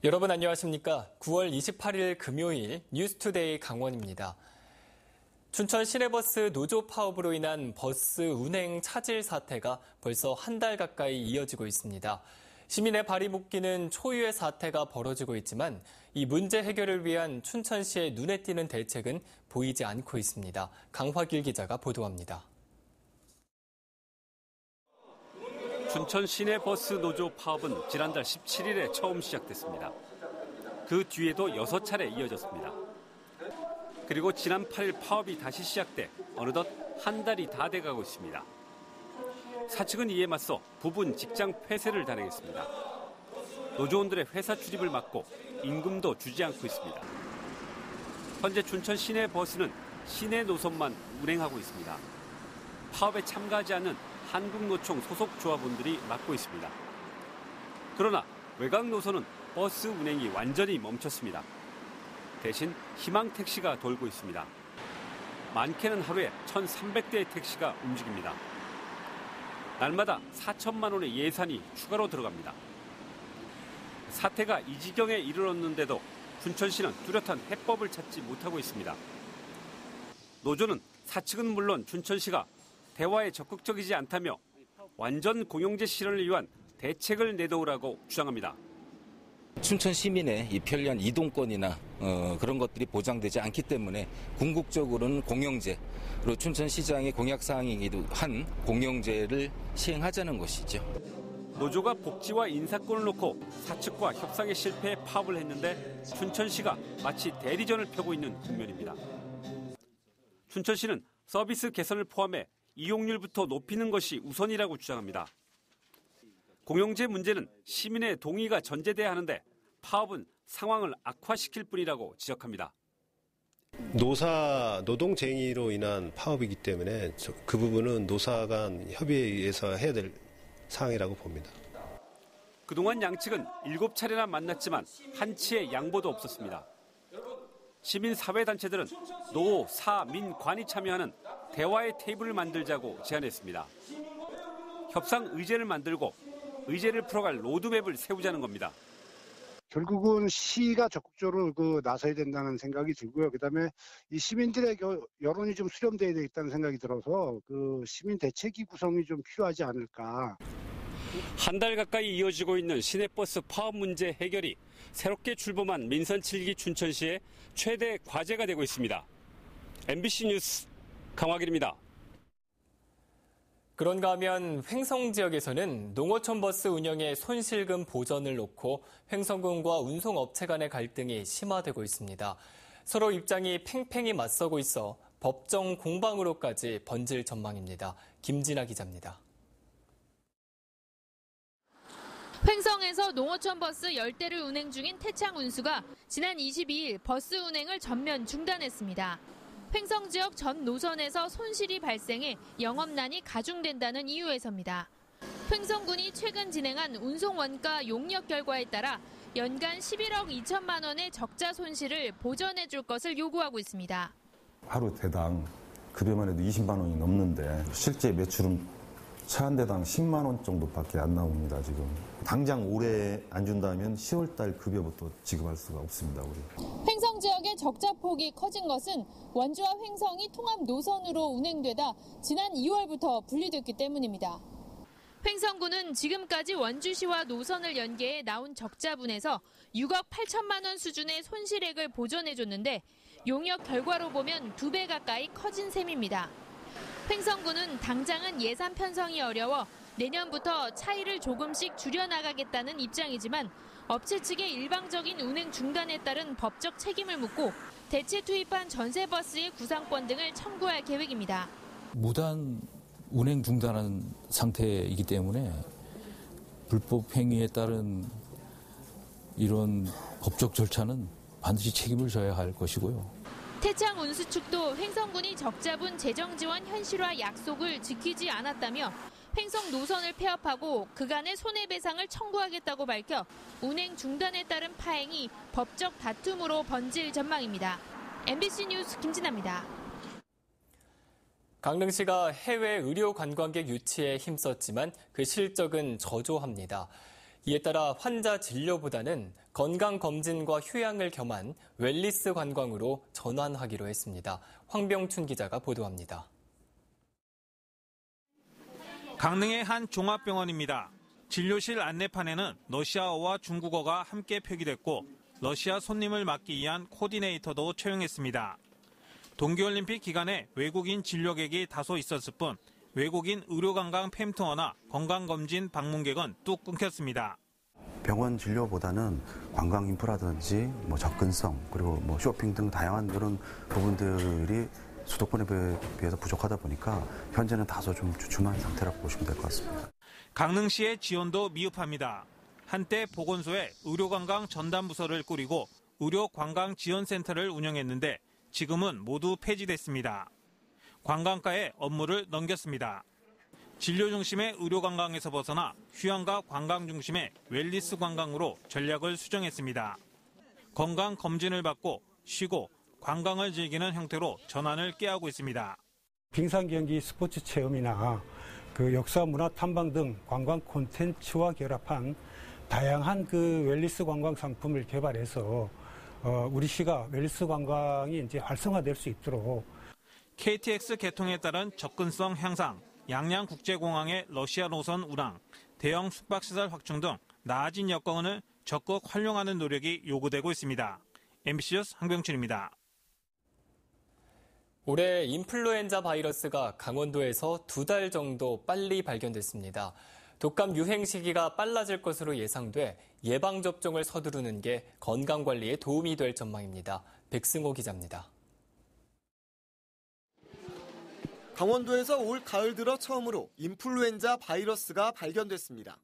여러분 안녕하십니까? 9월 28일 금요일 뉴스투데이 강원입니다. 춘천 시내버스 노조 파업으로 인한 버스 운행 차질 사태가 벌써 한 달 가까이 이어지고 있습니다. 시민의 발이 묶이는 초유의 사태가 벌어지고 있지만 이 문제 해결을 위한 춘천시의 눈에 띄는 대책은 보이지 않고 있습니다. 강화길 기자가 보도합니다. 춘천 시내버스 노조 파업은 지난달 17일에 처음 시작됐습니다. 그 뒤에도 6차례 이어졌습니다. 그리고 지난 8일 파업이 다시 시작돼 어느덧 한 달이 다 돼가고 있습니다. 사측은 이에 맞서 부분 직장 폐쇄를 단행했습니다. 노조원들의 회사 출입을 막고 임금도 주지 않고 있습니다. 현재 춘천 시내버스는 시내 노선만 운행하고 있습니다. 파업에 참가하지 않는 한국노총 소속 조합원들이 맡고 있습니다. 그러나 외곽 노선은 버스 운행이 완전히 멈췄습니다. 대신 희망 택시가 돌고 있습니다. 많게는 하루에 1,300대의 택시가 움직입니다. 날마다 4천만 원의 예산이 추가로 들어갑니다. 사태가 이 지경에 이르렀는데도 춘천시는 뚜렷한 해법을 찾지 못하고 있습니다. 노조는 사측은 물론 춘천시가 대화에 적극적이지 않다며 완전 공영제 실현을 위한 대책을 내놓으라고 주장합니다. 춘천 시민의 이 편리한 이동권이나 그런 것들이 보장되지 않기 때문에 궁극적으로는 공영제, 그리고 춘천시장의 공약사항이기도 한 공영제를 시행하자는 것이죠. 노조가 복지와 인사권을 놓고 사측과 협상에 실패해 파업을 했는데 춘천시가 마치 대리전을 펴고 있는 국면입니다. 춘천시는 서비스 개선을 포함해 이용률부터 높이는 것이 우선이라고 주장합니다. 공영제 문제는 시민의 동의가 전제돼야 하는데 파업은 상황을 악화시킬 뿐이라고 지적합니다. 노동쟁의로 인한 파업이기 때문에 그 부분은 노사 간 협의에 의해서 해야 될 사항이라고 봅니다. 그동안 양측은 7차례나 만났지만 한치의 양보도 없었습니다. 시민사회단체들은 노, 사, 민, 관이 참여하는 대화의 테이블을 만들자고 제안했습니다. 협상 의제를 만들고 의제를 풀어갈 로드맵을 세우자는 겁니다. 결국은 시가 적극적으로 나서야 된다는 생각이 들고요. 그다음에 이 시민들의 여론이 좀 수렴돼야 되겠다는 생각이 들어서 시민 대책위 구성이 좀 필요하지 않을까. 한 달 가까이 이어지고 있는 시내버스 파업 문제 해결이 새롭게 출범한 민선 7기 춘천시의 최대 과제가 되고 있습니다. MBC 뉴스 강화길입니다. 그런가 하면 횡성 지역에서는 농어촌 버스 운영의 손실금 보전을 놓고 횡성군과 운송업체 간의 갈등이 심화되고 있습니다. 서로 입장이 팽팽히 맞서고 있어 법정 공방으로까지 번질 전망입니다. 김진아 기자입니다. 횡성에서 농어촌 버스 10대를 운행 중인 태창 운수가 지난 22일 버스 운행을 전면 중단했습니다. 횡성 지역 전 노선에서 손실이 발생해 영업난이 가중된다는 이유에서입니다. 횡성군이 최근 진행한 운송 원가 용역 결과에 따라 연간 11억 2천만 원의 적자 손실을 보전해 줄 것을 요구하고 있습니다. 하루 대당 급여만 해도 20만 원이 넘는데 실제 매출은 차 한 대당 10만 원 정도밖에 안 나옵니다, 지금. 당장 올해 안 준다면 10월 달 급여부터 지급할 수가 없습니다, 우리. 횡성 지역의 적자 폭이 커진 것은 원주와 횡성이 통합 노선으로 운행되다 지난 2월부터 분리됐기 때문입니다. 횡성군은 지금까지 원주시와 노선을 연계해 나온 적자분에서 6억 8천만 원 수준의 손실액을 보전해줬는데 용역 결과로 보면 2배 가까이 커진 셈입니다. 횡성군은 당장은 예산 편성이 어려워 내년부터 차이를 조금씩 줄여나가겠다는 입장이지만 업체 측의 일방적인 운행 중단에 따른 법적 책임을 묻고 대체 투입한 전세버스의 구상권 등을 청구할 계획입니다. 무단 운행 중단한 상태이기 때문에 불법 행위에 따른 이런 법적 절차는 반드시 책임을 져야 할 것이고요. 태창 운수 측도 횡성군이 적자분 재정 지원 현실화 약속을 지키지 않았다며 횡성 노선을 폐업하고 그간의 손해배상을 청구하겠다고 밝혀 운행 중단에 따른 파행이 법적 다툼으로 번질 전망입니다. MBC 뉴스 김진아입니다. 강릉시가 해외 의료 관광객 유치에 힘썼지만 그 실적은 저조합니다. 이에 따라 환자 진료보다는 건강검진과 휴양을 겸한 웰니스 관광으로 전환하기로 했습니다. 황병춘 기자가 보도합니다. 강릉의 한 종합병원입니다. 진료실 안내판에는 러시아어와 중국어가 함께 표기됐고 러시아 손님을 맡기 위한 코디네이터도 채용했습니다. 동계올림픽 기간에 외국인 진료객이 다소 있었을 뿐 외국인 의료관광 팸투어나 건강검진 방문객은 뚝 끊겼습니다. 병원 진료보다는 관광 인프라든지 접근성 그리고 쇼핑 등 다양한 그런 부분들이 수도권에 비해서 부족하다 보니까 현재는 다소 좀 주춤한 상태라고 보시면 될 것 같습니다. 강릉시의 지원도 미흡합니다. 한때 보건소에 의료관광 전담부서를 꾸리고 의료관광지원센터를 운영했는데 지금은 모두 폐지됐습니다. 관광과에 업무를 넘겼습니다. 진료 중심의 의료관광에서 벗어나 휴양과 관광 중심의 웰니스 관광으로 전략을 수정했습니다. 건강검진을 받고 쉬고 관광을 즐기는 형태로 전환을 꾀하고 있습니다. 빙상 경기 스포츠 체험이나 역사 문화 탐방 등 관광 콘텐츠와 결합한 다양한 웰니스 관광 상품을 개발해서 우리 시가 웰니스 관광이 이제 활성화될 수 있도록 KTX 개통에 따른 접근성 향상, 양양국제공항의 러시아 노선 운항, 대형 숙박시설 확충 등 나아진 여건을 적극 활용하는 노력이 요구되고 있습니다. MBC 뉴스 황병춘입니다. 올해 인플루엔자 바이러스가 강원도에서 2달 정도 빨리 발견됐습니다. 독감 유행 시기가 빨라질 것으로 예상돼 예방접종을 서두르는 게 건강관리에 도움이 될 전망입니다. 백승호 기자입니다. 강원도에서 올 가을 들어 처음으로 인플루엔자 바이러스가 발견됐습니다.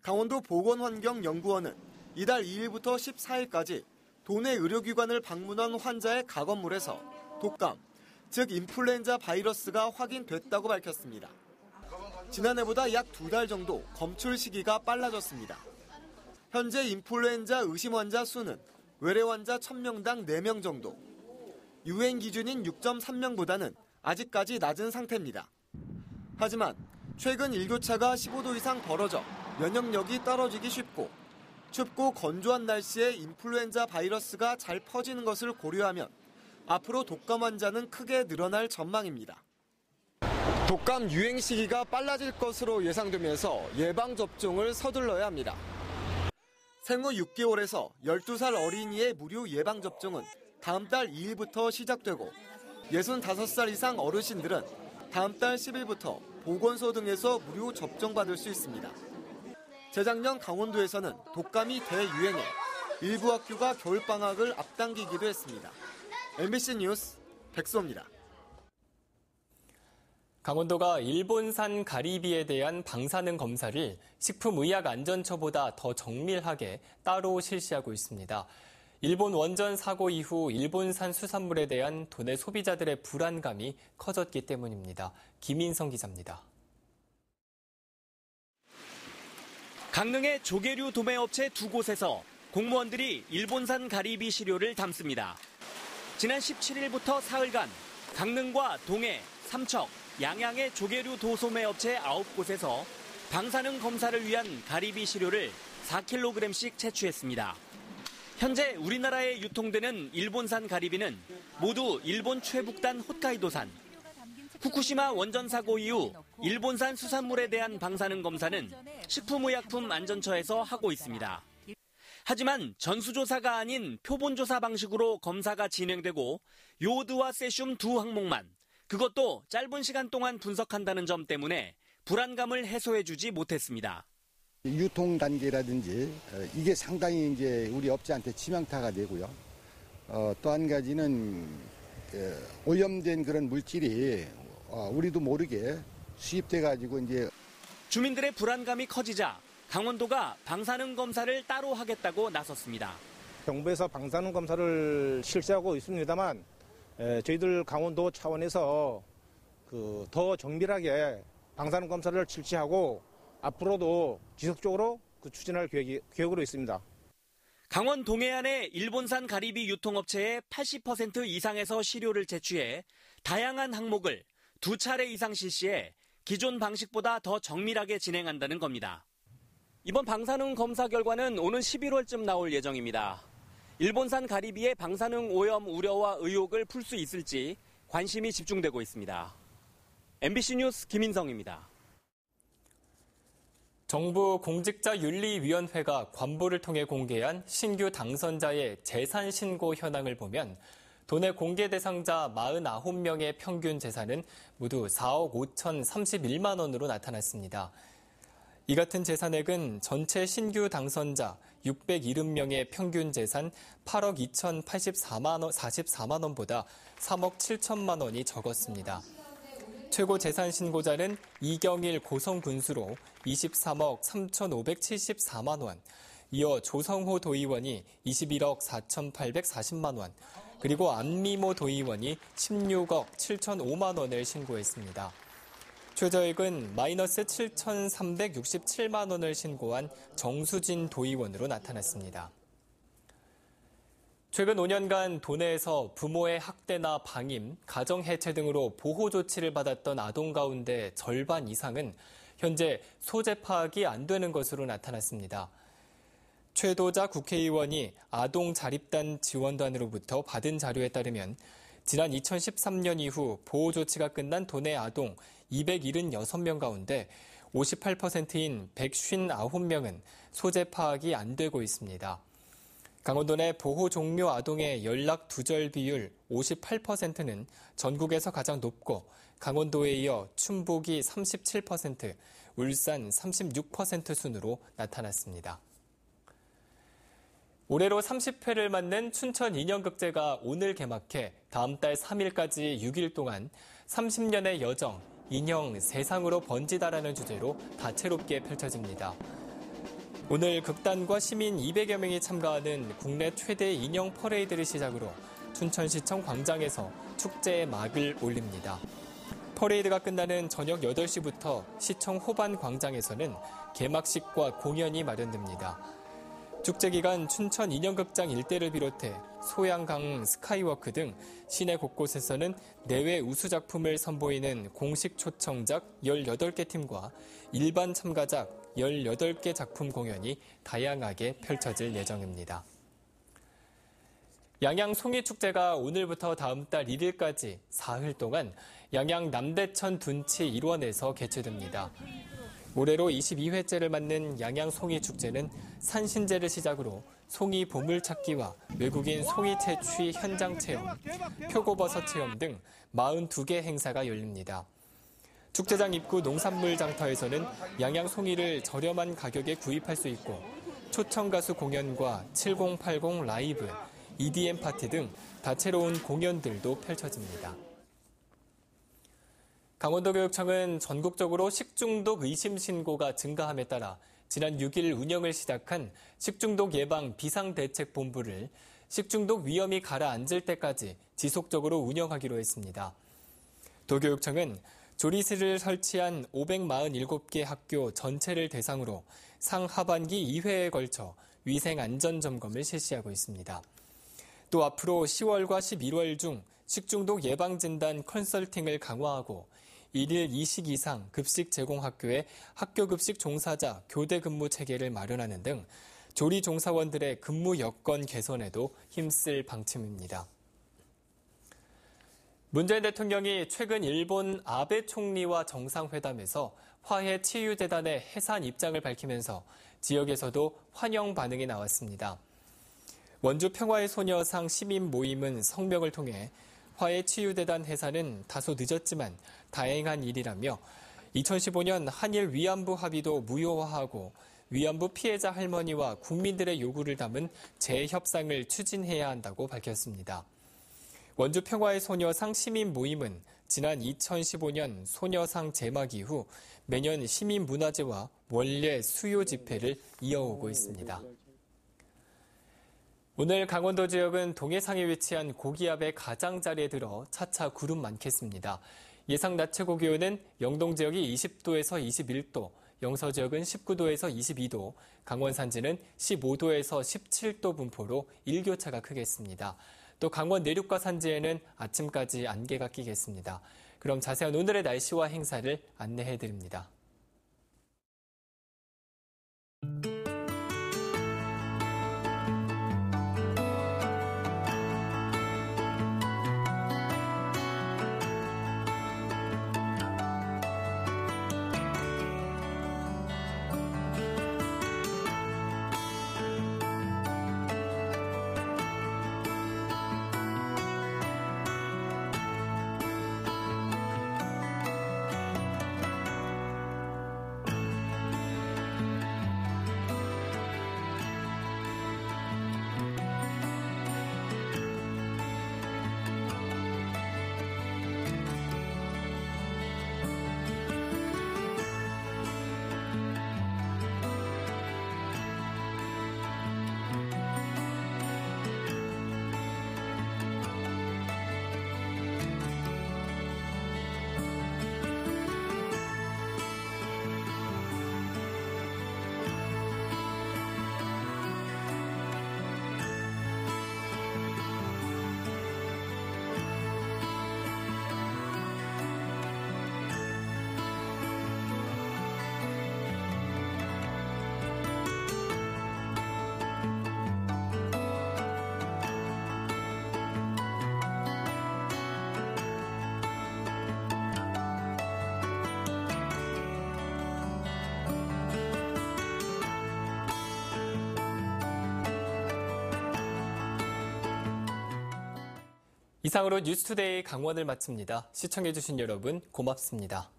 강원도 보건환경연구원은 이달 2일부터 14일까지 도내 의료기관을 방문한 환자의 가건물에서 독감, 즉 인플루엔자 바이러스가 확인됐다고 밝혔습니다. 지난해보다 약 2달 정도 검출 시기가 빨라졌습니다. 현재 인플루엔자 의심 환자 수는 외래 환자 1000명당 4명 정도. 유행 기준인 6.3명보다는 아직까지 낮은 상태입니다. 하지만 최근 일교차가 15도 이상 벌어져 면역력이 떨어지기 쉽고 춥고 건조한 날씨에 인플루엔자 바이러스가 잘 퍼지는 것을 고려하면 앞으로 독감 환자는 크게 늘어날 전망입니다. 독감 유행 시기가 빨라질 것으로 예상되면서 예방접종을 서둘러야 합니다. 생후 6개월에서 12살 어린이의 무료 예방접종은 다음 달 2일부터 시작되고 65살 이상 어르신들은 다음 달 10일부터 보건소 등에서 무료 접종받을 수 있습니다. 재작년 강원도에서는 독감이 대유행해 일부 학교가 겨울방학을 앞당기기도 했습니다. MBC 뉴스 백수호입니다. 강원도가 일본산 가리비에 대한 방사능 검사를 식품의약안전처보다 더 정밀하게 따로 실시하고 있습니다. 일본 원전 사고 이후 일본산 수산물에 대한 도내 소비자들의 불안감이 커졌기 때문입니다. 김인성 기자입니다. 강릉의 조개류 도매업체 2곳에서 공무원들이 일본산 가리비 시료를 담습니다. 지난 17일부터 사흘간 강릉과 동해, 삼척, 양양의 조개류 도소매업체 9곳에서 방사능 검사를 위한 가리비 시료를 4kg씩 채취했습니다. 현재 우리나라에 유통되는 일본산 가리비는 모두 일본 최북단 홋카이도산. 후쿠시마 원전 사고 이후 일본산 수산물에 대한 방사능 검사는 식품의약품안전처에서 하고 있습니다. 하지만 전수조사가 아닌 표본조사 방식으로 검사가 진행되고 요오드와 세슘 두 항목만, 그것도 짧은 시간 동안 분석한다는 점 때문에 불안감을 해소해주지 못했습니다. 유통 단계라든지 이게 상당히 이제 우리 업체한테 치명타가 되고요. 또 한 가지는 오염된 그런 물질이 우리도 모르게 수입돼 가지고 이제 주민들의 불안감이 커지자 강원도가 방사능 검사를 따로 하겠다고 나섰습니다. 정부에서 방사능 검사를 실시하고 있습니다만 저희들 강원도 차원에서 더 정밀하게 방사능 검사를 실시하고 앞으로도 지속적으로 추진할 계획으로 있습니다. 강원 동해안의 일본산 가리비 유통업체의 80% 이상에서 시료를 채취해 다양한 항목을 2차례 이상 실시해 기존 방식보다 더 정밀하게 진행한다는 겁니다. 이번 방사능 검사 결과는 오는 11월쯤 나올 예정입니다. 일본산 가리비의 방사능 오염 우려와 의혹을 풀 수 있을지 관심이 집중되고 있습니다. MBC 뉴스 김인성입니다. 정부 공직자윤리위원회가 관보를 통해 공개한 신규 당선자의 재산 신고 현황을 보면 도내 공개 대상자 49명의 평균 재산은 모두 4억 5,031만 원으로 나타났습니다. 이 같은 재산액은 전체 신규 당선자 670명의 평균 재산 8억 2,044만 원보다 3억 7천만 원이 적었습니다. 최고 재산 신고자는 이경일 고성군수로 23억 3,574만 원, 이어 조성호 도의원이 21억 4,840만 원, 그리고 안미모 도의원이 16억 7,005만 원을 신고했습니다. 최저액은 마이너스 7,367만 원을 신고한 정수진 도의원으로 나타났습니다. 최근 5년간 도내에서 부모의 학대나 방임, 가정해체 등으로 보호 조치를 받았던 아동 가운데 절반 이상은 현재 소재 파악이 안 되는 것으로 나타났습니다. 최도자 국회의원이 아동자립단 지원단으로부터 받은 자료에 따르면 지난 2013년 이후 보호 조치가 끝난 도내 아동 276명 가운데 58%인 159명은 소재 파악이 안 되고 있습니다. 강원도 내 보호 종료 아동의 연락 두절 비율 58%는 전국에서 가장 높고 강원도에 이어 충북이 37%, 울산 36% 순으로 나타났습니다. 올해로 30회를 맞는 춘천 인형극제가 오늘 개막해 다음 달 3일까지 6일 동안 30년의 여정, 인형 세상으로 번지다라는 주제로 다채롭게 펼쳐집니다. 오늘 극단과 시민 200여 명이 참가하는 국내 최대 인형 퍼레이드를 시작으로 춘천시청 광장에서 축제의 막을 올립니다. 퍼레이드가 끝나는 저녁 8시부터 시청 호반 광장에서는 개막식과 공연이 마련됩니다. 축제 기간 춘천 인형극장 일대를 비롯해 소양강 스카이워크 등 시내 곳곳에서는 내외 우수 작품을 선보이는 공식 초청작 18개 팀과 일반 참가작 18개 작품 공연이 다양하게 펼쳐질 예정입니다. 양양 송이축제가 오늘부터 다음 달 1일까지 사흘 동안 양양 남대천 둔치 일원에서 개최됩니다. 올해로 22회째를 맞는 양양 송이축제는 산신제를 시작으로 송이 보물찾기와 외국인 송이 채취 현장 체험, 표고버섯 체험 등 42개 행사가 열립니다. 축제장 입구 농산물 장터에서는 양양 송이를 저렴한 가격에 구입할 수 있고 초청 가수 공연과 7080 라이브, EDM 파티 등 다채로운 공연들도 펼쳐집니다. 강원도교육청은 전국적으로 식중독 의심 신고가 증가함에 따라 지난 6일 운영을 시작한 식중독 예방 비상대책본부를 식중독 위험이 가라앉을 때까지 지속적으로 운영하기로 했습니다. 도교육청은 조리실을 설치한 547개 학교 전체를 대상으로 상하반기 2회에 걸쳐 위생안전점검을 실시하고 있습니다. 또 앞으로 10월과 11월 중 식중독 예방진단 컨설팅을 강화하고 1일 2식 이상 급식 제공 학교에 학교 급식 종사자 교대 근무 체계를 마련하는 등 조리 종사원들의 근무 여건 개선에도 힘쓸 방침입니다. 문재인 대통령이 최근 일본 아베 총리와 정상회담에서 화해치유재단의 해산 입장을 밝히면서 지역에서도 환영 반응이 나왔습니다. 원주 평화의 소녀상 시민 모임은 성명을 통해 화해치유재단 해산은 다소 늦었지만 다행한 일이라며 2015년 한일 위안부 합의도 무효화하고 위안부 피해자 할머니와 국민들의 요구를 담은 재협상을 추진해야 한다고 밝혔습니다. 원주 평화의 소녀상 시민 모임은 지난 2015년 소녀상 제막 이후 매년 시민문화제와 원래 수요 집회를 이어오고 있습니다. 오늘 강원도 지역은 동해상에 위치한 고기압의 가장자리에 들어 차차 구름 많겠습니다. 예상 낮 최고 기온은 영동 지역이 20도에서 21도, 영서 지역은 19도에서 22도, 강원 산지는 15도에서 17도 분포로 일교차가 크겠습니다. 또 강원 내륙과 산지에는 아침까지 안개가 끼겠습니다. 그럼 자세한 오늘의 날씨와 행사를 안내해드립니다. 이상으로 뉴스투데이 강원을 마칩니다. 시청해주신 여러분 고맙습니다.